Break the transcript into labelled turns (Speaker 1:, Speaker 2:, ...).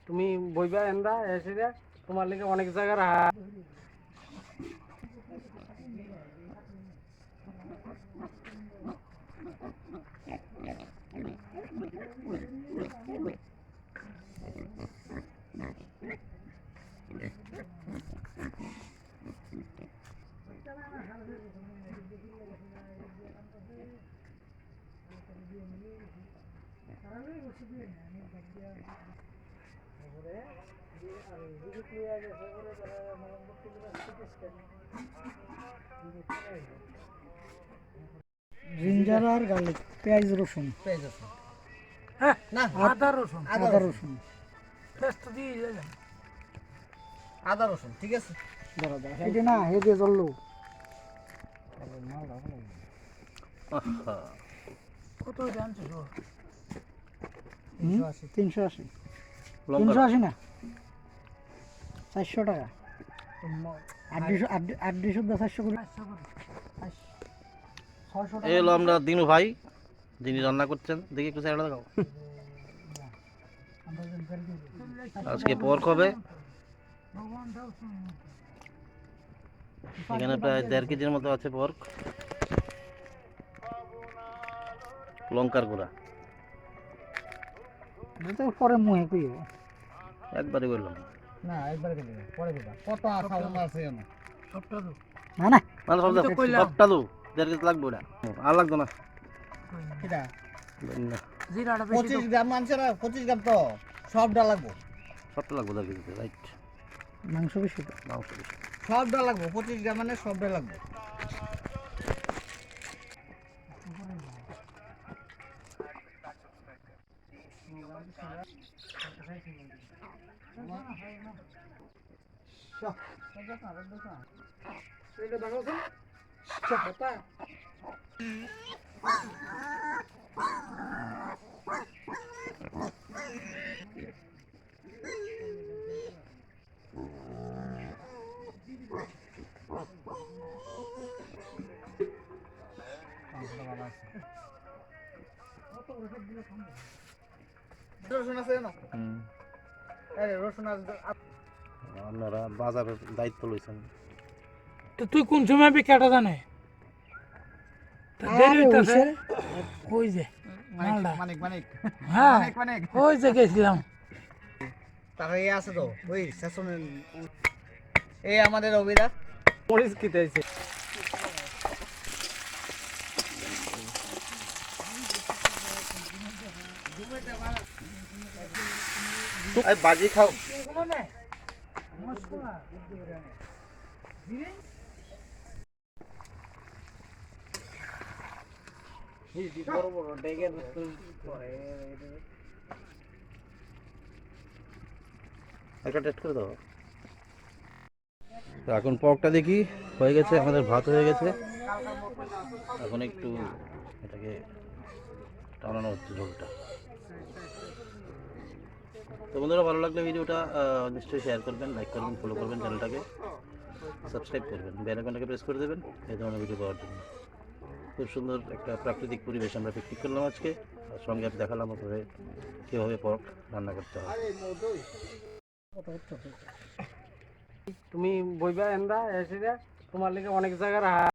Speaker 1: তুমি বইবা এন্দা এসে তোমার লিগে অনেক জায়গার
Speaker 2: জিঞ্জার আর গার্লিক, পেঁয়াজ রসুন,
Speaker 1: হ্যাঁ না আদা রসুন
Speaker 2: আদা রসুন,
Speaker 1: পেস্ট দিয়ে যাবেন
Speaker 3: আদা রসুন, ঠিক আছে।
Speaker 2: এটা না হে দিয়ে চললো
Speaker 1: কত জানছো
Speaker 2: 380 380 না 400 টাকা 800 করে
Speaker 3: এই হলো আমরা দিনু ভাই যিনি রান্না করছেন, দেখি একটু সাইডে দেখাও। আজকে পর্ক হবে, এখানে প্রায় 1.5 কেজির মতো আছে পর্ক, লঙ্কার গুঁড়া
Speaker 2: পরে মুহে কই
Speaker 3: একবারই বললাম
Speaker 2: না, একবারে দিলে পরে দিবা। কত আশা আছে না
Speaker 1: সবটা দাও
Speaker 2: না না
Speaker 3: মানে সবটা দু 1.5 কেজি লাগবে ওটা, আর লাগতো না।
Speaker 2: এটা
Speaker 1: জিরাটা বেশি
Speaker 2: 25 গ্রাম মাংস না, 25 গ্রাম তো সবটা লাগবে,
Speaker 3: সবটা লাগবে 1.5 কেজিতে, রাইট।
Speaker 2: মাংস বেশি তো
Speaker 3: মাংস বেশি,
Speaker 2: সবটা লাগবে, 25 গ্রাম মানে সবটা লাগবে। রসুন আছে না? রসুন
Speaker 3: আপনারা বাজারের দায়িত্ব লইছেন।
Speaker 1: তো তুই কোন সময় বিকাটা জানে ওই যে
Speaker 2: মানিক মানিক
Speaker 1: হ্যাঁ
Speaker 2: মানিক
Speaker 1: ওই যে গেছিলাম
Speaker 2: তারা এই আছে তো ওই সেশনের এই আমাদের অভিদা
Speaker 1: মরিচ কিতেছে
Speaker 3: বাজি খাও, একটা টেস্ট করে দাও। তো এখন পকটা দেখি হয়ে গেছে, আমাদের ভাত হয়ে গেছে, এখন একটু এটাকে টানানো হচ্ছে ঝোলটা। তো বন্ধুরা, ভালো লাগলে ভিডিওটা নিশ্চয়ই শেয়ার করবেন, লাইক করবেন, ফলো করবেন, চ্যানেলটাকে সাবস্ক্রাইব করবেন, বেল আইকনটাকে প্রেস করে দেবেন এই ধরনের ভিডিও পাওয়ার জন্য। খুব সুন্দর একটা প্রাকৃতিক পরিবেশ আমরা পিকনিক করলাম আজকে, আর সঙ্গে আমি দেখালাম আপনাদের কীভাবে পর্ক রান্না করতে হয়।
Speaker 1: তুমি বইবা এন্দা এসে তোমার লিগে অনেক জায়গার